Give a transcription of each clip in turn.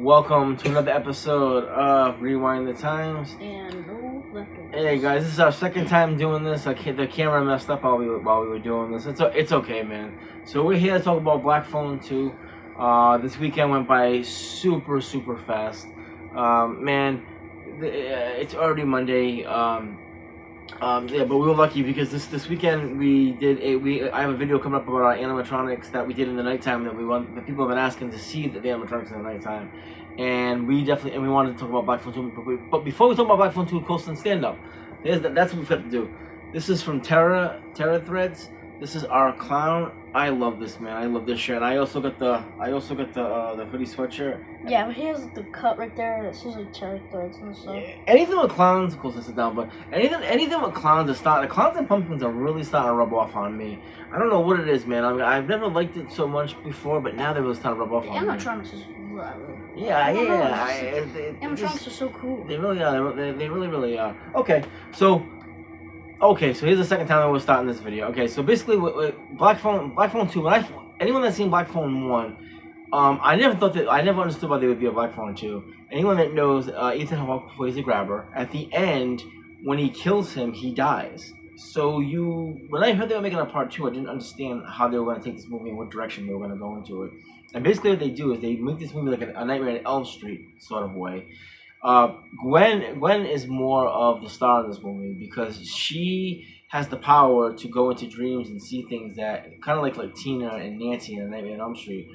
Welcome to another episode of Rewind the Times. And no leftovers. Hey guys, this is our second time doing this. The camera messed up while we were doing this. It's okay, man. So we're here to talk about Black Phone 2. This weekend went by super fast. It's already Monday. But we were lucky because this weekend I have a video coming up about our animatronics that we did in the nighttime that people have been asking to see the animatronics in the nighttime, and we wanted to talk about Black Phone 2. But before we talk about Black Phone 2, Colston, stand up. That's what we've got to do. This is from Terra Threads. This is our clown. I love this, man. I love this shirt. And I also got the hoodie sweatshirt. Yeah, but here's the cut right there. It says like Terra Threads and stuff. Yeah. Anything with clowns, of course, sit down. But anything with clowns the clowns and pumpkins are really starting to rub off on me. I don't know what it is, man. I mean, I've never liked it so much before, but now they're really starting to rub off on me. Animatronics is animatronics are so cool. They really are. They really are. Okay, so here's the second time that we're starting this video. Okay, so basically, with Black Phone 2, anyone that's seen Black Phone 1, I never understood why they would be a Black Phone 2. Anyone that knows, Ethan Hawke plays the grabber. At the end, when he kills him, he dies. So when I heard they were making a part 2, I didn't understand how they were going to take this movie and what direction they were going to go into it. And basically what they do is they make this movie like a Nightmare on Elm Street sort of way. Gwen is more of the star in this movie because she has the power to go into dreams and see things that kind of like Tina and Nancy in Nightmare on Elm Street,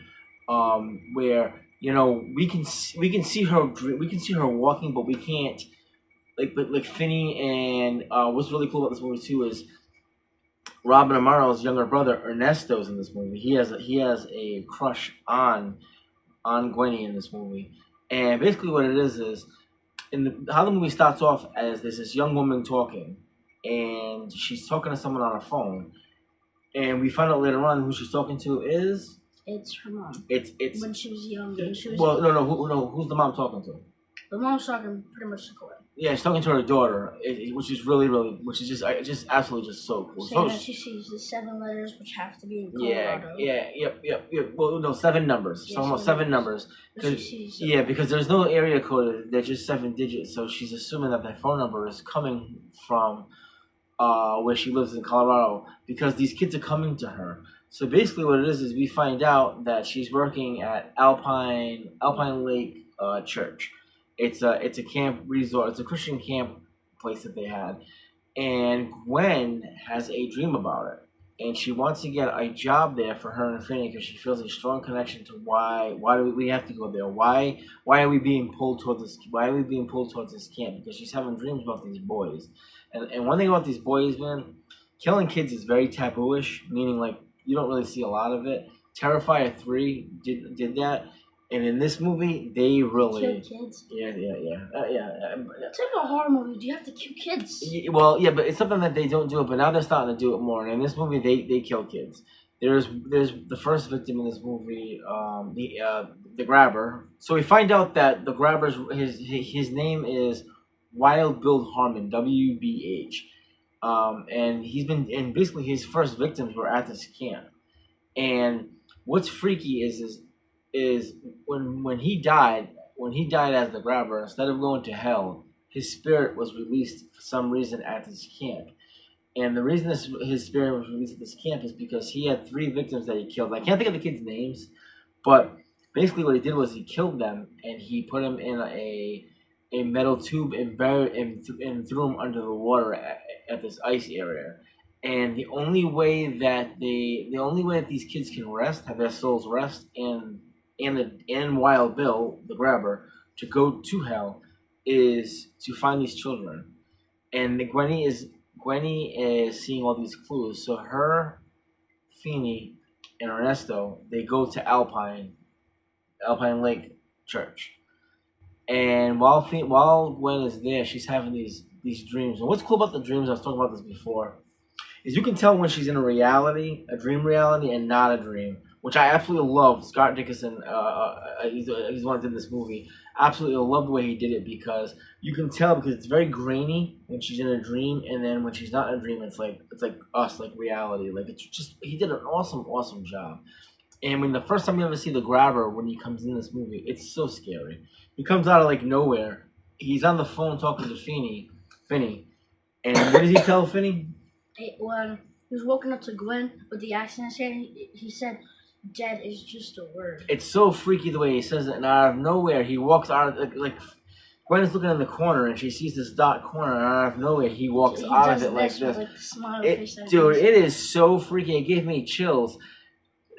where we can see her walking, but we can't like Finney. And what's really cool about this movie too is Robin Amaro's younger brother Ernesto's in this movie. He has a crush on Gwenny in this movie, and basically what it is how the movie starts off as there's this young woman talking, and she's talking to someone on a phone, and we find out later on who she's talking to is. It's her mom. It's when she was young. Who's the mom talking to? The mom's talking pretty much to Gwen. Yeah, she's talking to her daughter, which is which is just absolutely just so cool. So she sees the 7 letters, which have to be in Colorado. Yep. Well, no, 7 numbers. Yeah, so almost 7 numbers. Because there's no area code. They're just 7 digits. So she's assuming that phone number is coming from where she lives in Colorado, because these kids are coming to her. So basically, what it is we find out that she's working at Alpine Lake Church. It's a camp resort. It's a Christian camp place that they had, and Gwen has a dream about it, and she wants to get a job there for her and Finney because she feels a strong connection to why do we have to go there? Why are we being pulled towards this? Why are we being pulled towards this camp? Because she's having dreams about these boys, and one thing about these boys, man, killing kids is very taboo-ish, meaning like you don't really see a lot of it. Terrifier 3 did that. And in this movie, they really kill kids. Yeah. It's like a horror movie. Do you have to kill kids? Well, yeah, but it's something that they don't do it. But now they're starting to do it more. And in this movie, they kill kids. There's the first victim in this movie, the grabber. So we find out that the grabber's his name is Wild Bill Harmon, WBH, and basically his first victims were at this camp. And what's freaky is when he died as the grabber, instead of going to hell, his spirit was released for some reason at this camp. And the reason his spirit was released at this camp is because he had 3 victims that he killed. I can't think of the kids' names, but basically what he did was he killed them and he put them in a metal tube and buried and threw them under the water at this ice area. And the only way that these kids can rest, have their souls rest, and Wild Bill, the grabber, to go to hell, is to find these children. And Gwenny is seeing all these clues. So her, Feeney, and Ernesto, they go to Alpine Lake Church. And while Gwen is there, she's having these dreams. And what's cool about the dreams, I was talking about this before, is you can tell when she's in a dream reality, and not a dream, which I absolutely love. Scott Dickinson, he's the one that did this movie. Absolutely love the way he did it, because you can tell, because it's very grainy when she's in a dream, and then when she's not in a dream, it's like us, like reality. Like, it's just, he did an awesome job. And when the first time you ever see the Grabber, when he comes in this movie, it's so scary. He comes out of like nowhere. He's on the phone talking to Finny, and what does he tell Finny? When he was walking up to Gwen with the axe in his hand, he said, "Dead is just a word." It's so freaky the way he says it, and out of nowhere he walks out like Gwen is looking in the corner and she sees this dark corner, and out of nowhere he walks out of it like this. With, the smile face Dude, it is so freaky. It gave me chills.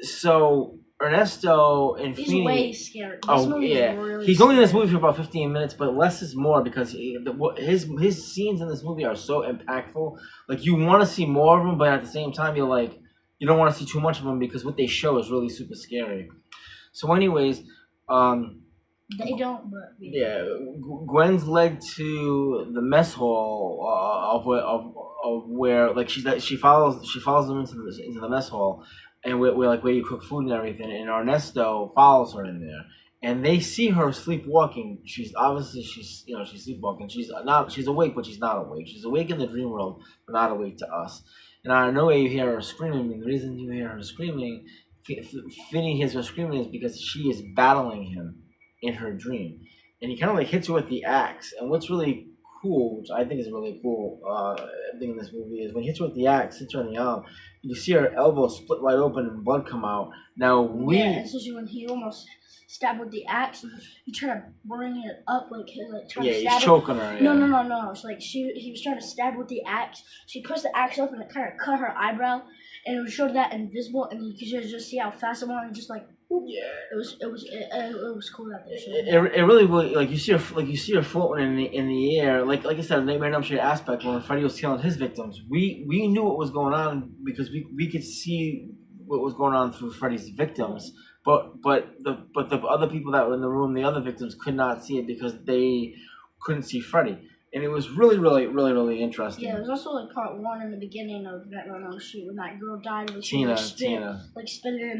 So Ernesto and he's Feeney, way scared. This movie is really he's only in this movie for about 15 minutes, but less is more because his scenes in this movie are so impactful. Like you want to see more of him, but at the same time you don't want to see too much of him because what they show is really super scary. So, anyways, they don't. But yeah, Gwen's led to the mess hall of where like she follows them into the mess hall. And where you cook food and everything, and Ernesto follows her in there, and they see her sleepwalking. She's sleepwalking. She's awake, but she's not awake. She's awake in the dream world, but not awake to us. And out of nowhere, you hear her screaming. And the reason you hear her screaming, Finny hears her screaming, is because she is battling him in her dream, and he kind of like hits her with the axe. And what's really cool, which I think is a really cool thing in this movie, is when he hits her with the axe, hits her in the arm, you see her elbow split wide open and blood come out. Now especially when he almost stabbed with the axe, he tried to bring it up trying to stab he's choking her. Yeah. No. It's like he was trying to stab with the axe. She pushed the axe up and it kind of cut her eyebrow, and it showed that invisible, and you could just see how fast it went, and just like. Yeah, it was cool that they showed. It really like you see her floating in the air, like I said, Nightmare on Elm Street aspect when Freddy was killing his victims. We knew what was going on because we could see what was going on through Freddy's victims, but the other people that were in the room, the other victims, could not see it because they couldn't see Freddy. And it was really interesting. Yeah, it was also like part 1 in the beginning of Nightmare on Elm Street when that girl died. Tina. Spit it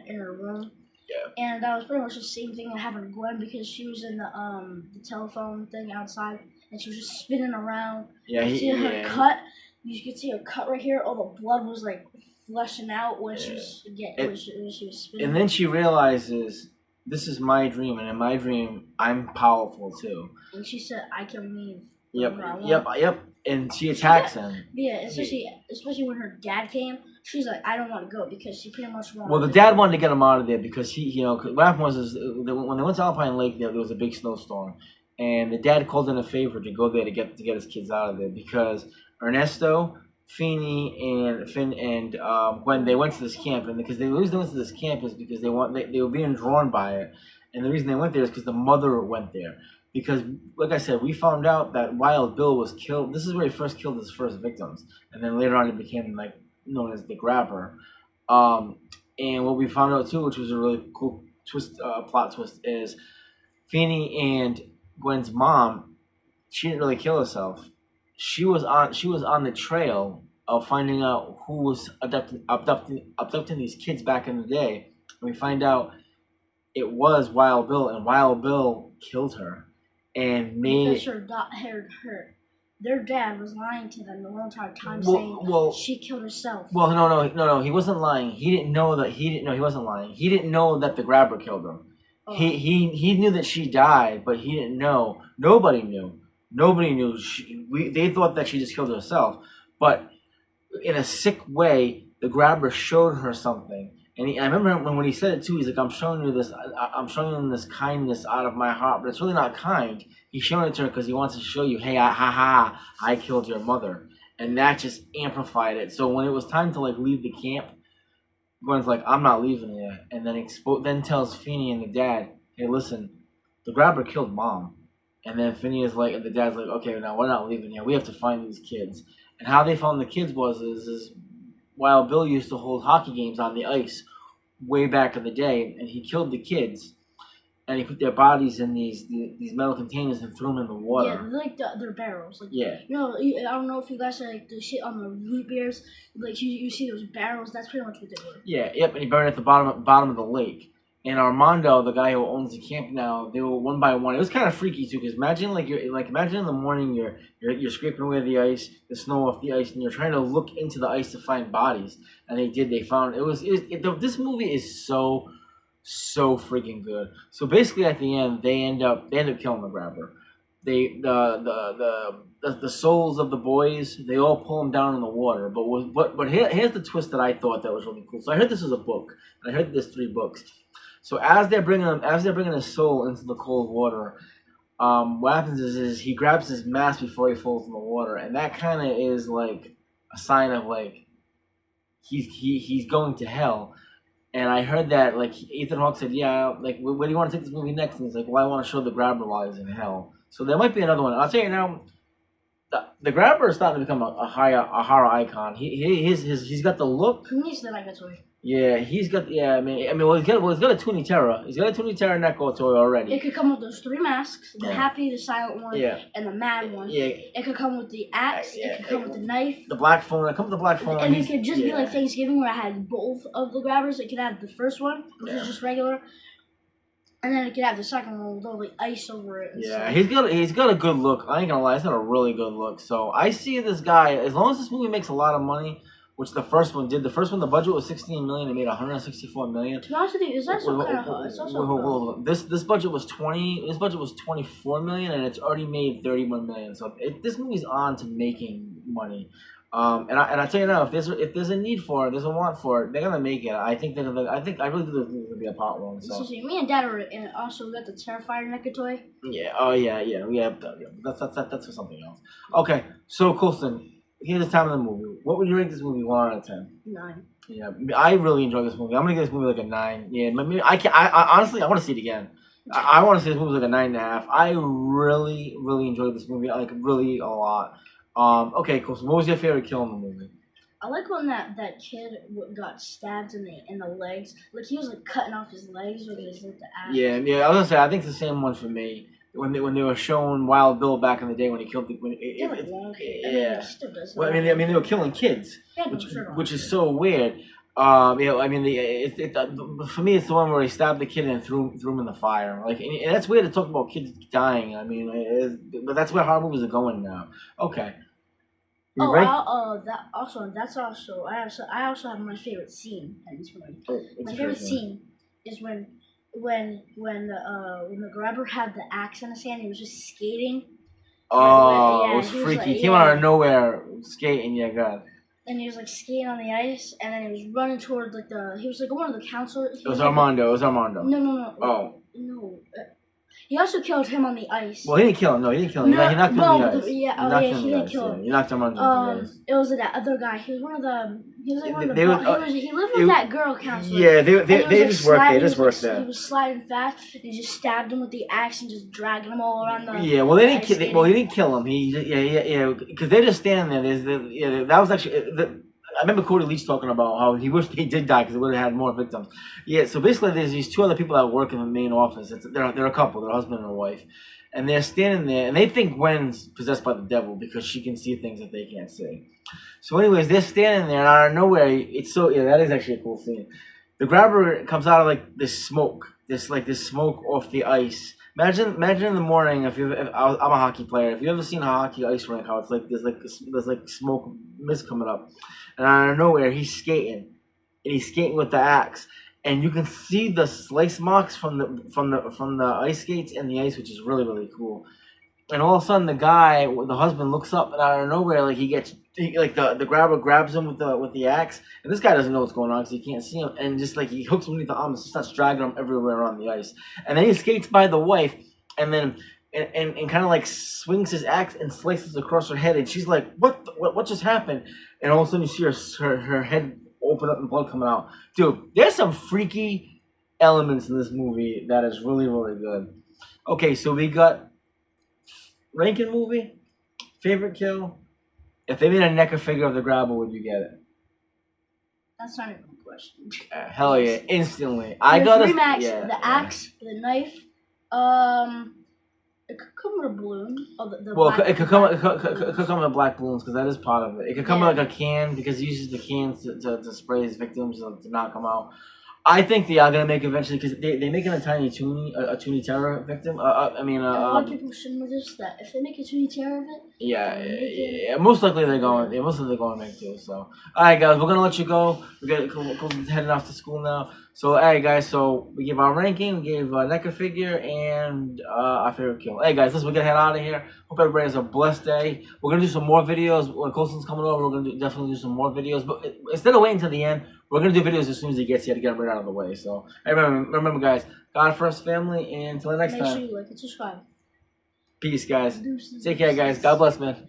in her room. Yeah. And that was pretty much the same thing that happened to Gwen because she was in the telephone thing outside and she was just spinning around. Yeah, you could see her cut right here. All the blood was like flushing out when she was when she was spinning. And then she realizes, this is my dream, and in my dream I'm powerful too. And she said, I can leave. Yep. And she attacks him. Yeah, especially when her dad came. She's like, I don't want to go because she pretty much wanted. Well, the dad wanted to get him out of there because what happened was when they went to Alpine Lake, there was a big snowstorm, and the dad called in a favor to go there to get his kids out of there because Ernesto, Feeney, and Finn and Gwen, they went to this camp, and because the reason they went to this camp is because they were being drawn by it, and the reason they went there is because the mother went there. Because, like I said, we found out that Wild Bill was killed. This is where he first killed his first victims, and then later on he became known as the Grabber. And what we found out too, which was a really cool plot twist, is Feeney and Gwen's mom. She didn't really kill herself. She was on the trail of finding out who was abducting these kids back in the day. And we find out it was Wild Bill, and Wild Bill killed her. And because their dad was lying to them the whole entire time, saying she killed herself. Well, no, he wasn't lying. He didn't know that. He wasn't lying. He didn't know that the Grabber killed him. Oh. He knew that she died, but he didn't know. Nobody knew. They thought that she just killed herself, but in a sick way, the Grabber showed her something. And I remember when he said it too, he's like, I'm showing you this kindness out of my heart, but it's really not kind. He's showing it to her because he wants to show you, hey, I killed your mother. And that just amplified it. So when it was time to leave the camp, Gwen's like, I'm not leaving here. And then tells Feeney and the dad, hey, listen, the Grabber killed Mom. And then Feeney is like, and the dad's like, okay, now we're not leaving here. We have to find these kids. And how they found the kids is Wild Bill used to hold hockey games on the ice way back in the day, and he killed the kids, and he put their bodies in these metal containers and threw them in the water. Yeah, they're like they're barrels. Yeah. I don't know if you guys are the shit on the root beers. You see those barrels. That's pretty much what they were. Yeah. Yep. And he burned it at the bottom of the lake. and Armando, the guy who owns the camp now, they were one by one. It was kind of freaky too, because imagine imagine in the morning you're scraping away the ice, the snow off the ice, and you're trying to look into the ice to find bodies. And they did. They found this movie is so freaking good. So basically, at the end, they end up killing the grabber. They the souls of the boys, they all pull them down in the water. But here's the twist that I thought that was really cool. So I heard this was a book. And I heard there's 3 books. So as they're bringing his soul into the cold water, what happens is he grabs his mask before he falls in the water, and that kind of is like a sign of like he's going to hell. And I heard that like Ethan Hawke said, yeah, like where do you want to take this movie next? And he's like, well, I want to show the grabber while he's in hell. So there might be another one. I'll tell you now, the grabber is starting to become a horror icon. He's got the look. Who needs the Negatory? Yeah, he's got. Yeah, I mean, well, he's got a Toonie Terror. He's got a Toonie Terror Neko toy already. It could come with those 3 masks: the happy, the silent one, and the mad one. Yeah. It could come with the axe. It could come with the knife. The black phone. It comes with the black phone. And it could just be like Thanksgiving, where I had both of the grabbers. It could have the first one, which is just regular, and then it could have the second one with all the ice over it. Yeah, he's got a good look. I ain't gonna lie, he's got a really good look. So I see this guy, as long as this movie makes a lot of money, which the first one did. The first one, the budget was $16 million. It made $164 million. To be honest with you, is that some kind of? It's also this budget was $24 million, and it's already made $31 million. So this movie's on to making money. And I tell you now, if there's a need for it, there's a want for it, they're gonna make it. I really do think there's gonna be a part 1. So me and Dad are also got the Terrifier Neko toy. Yeah. Oh yeah. That's for something else. Okay. So Colston, here's the time of the movie. What would you rate this movie 1 out of 10? 9. Yeah, I really enjoyed this movie. I'm gonna give this movie like a 9. Yeah, maybe I honestly I want to see it again. I want to see this movie like a 9.5. I really enjoyed this movie. Like really a lot. Okay, cool. So what was your favorite kill in the movie? I like when that kid got stabbed in the legs. Like he was like cutting off his legs with his like the axe. Yeah. I was gonna say I think it's the same one for me. When they were showing Wild Bill back in the day when he killed the Well, I mean they were killing kids, which is so weird. I mean for me it's the one where he stabbed the kid and threw him in the fire. Like and that's weird to talk about kids dying. I mean, but that's where horror movies are going now. Okay. I also have my favorite scene in this movie. My favorite scene is when the grabber had the axe in his hand. He was just skating. Oh, it was freaky. Like, he came out of nowhere skating. Yeah, God. And he was like skating on the ice, and then he was running toward like he was like one of the counselors. It was Armando. No. Oh. No. He also killed him on the ice. Well, he didn't kill him. No, he didn't kill him. He knocked him on the ice. He didn't kill him. He knocked him on the ice. It was that other guy. He was one of the. He was like one of the. He lived with that girl counselor. Yeah, they just worked there. Just worked there. He was sliding fast. And he just stabbed him with the axe and just dragged him all around the. Yeah, well, they didn't kill. Well, he didn't kill him. Because they're just standing there. That was actually. I remember Cody Leach talking about how he wished he did die because it would have had more victims. Yeah, so basically there's these 2 other people that work in the main office. They're a couple, they're a husband and a wife. And they're standing there, and they think Gwen's possessed by the devil because she can see things that they can't see. So anyways, they're standing there, and out of nowhere, that is actually a cool scene. The grabber comes out of like this smoke off the ice. Imagine in the morning I'm a hockey player. If you ever seen a hockey ice rink, how it's like there's like smoke mist coming up, and out of nowhere he's skating, and he's skating with the axe, and you can see the slice marks from the ice skates and the ice, which is really cool. And all of a sudden the husband looks up, and out of nowhere like the grabber grabs him with the axe, and this guy doesn't know what's going on because he can't see him, and just like he hooks him underneath the arm and starts dragging him everywhere on the ice, and then he skates by the wife, and then and kind of like swings his axe and slices across her head, and she's like, what just happened? And all of a sudden you see her head open up and blood coming out. Dude, there's some freaky elements in this movie that is really good. Okay, so we got ranking movie, favorite kill. If they made a NECA figure of the grabber, would you get it? That's not even a question. Hell yeah, instantly. The axe, the knife, it could come with a balloon. It could come with black balloons because that is part of it. It could come with like a can because he uses the cans to spray his victims to knock them out. I think they are gonna make eventually because they making a Toonie Terror victim. And a lot of people should know this, that if they make a Toonie Terror of it, Yeah, they'll make it. yeah, most likely they're going. Yeah, most likely they're going to make two. So, all right, guys, we're gonna let you go. We got Cole's heading off to school now. So, all right, guys. So we give our ranking, we gave NECA figure, and our favorite kill. Hey, guys, listen, we're gonna head out of here. Hope everybody has a blessed day. We're gonna do some more videos when Colson's coming over. We're gonna definitely do some more videos, but instead of waiting till the end, we're gonna do videos as soon as he gets here to get him right out of the way. So, hey, remember, guys, God first, family, and until the next Make time. sure you like and subscribe. Peace, guys. Deuces. Take care, guys. God bless, man.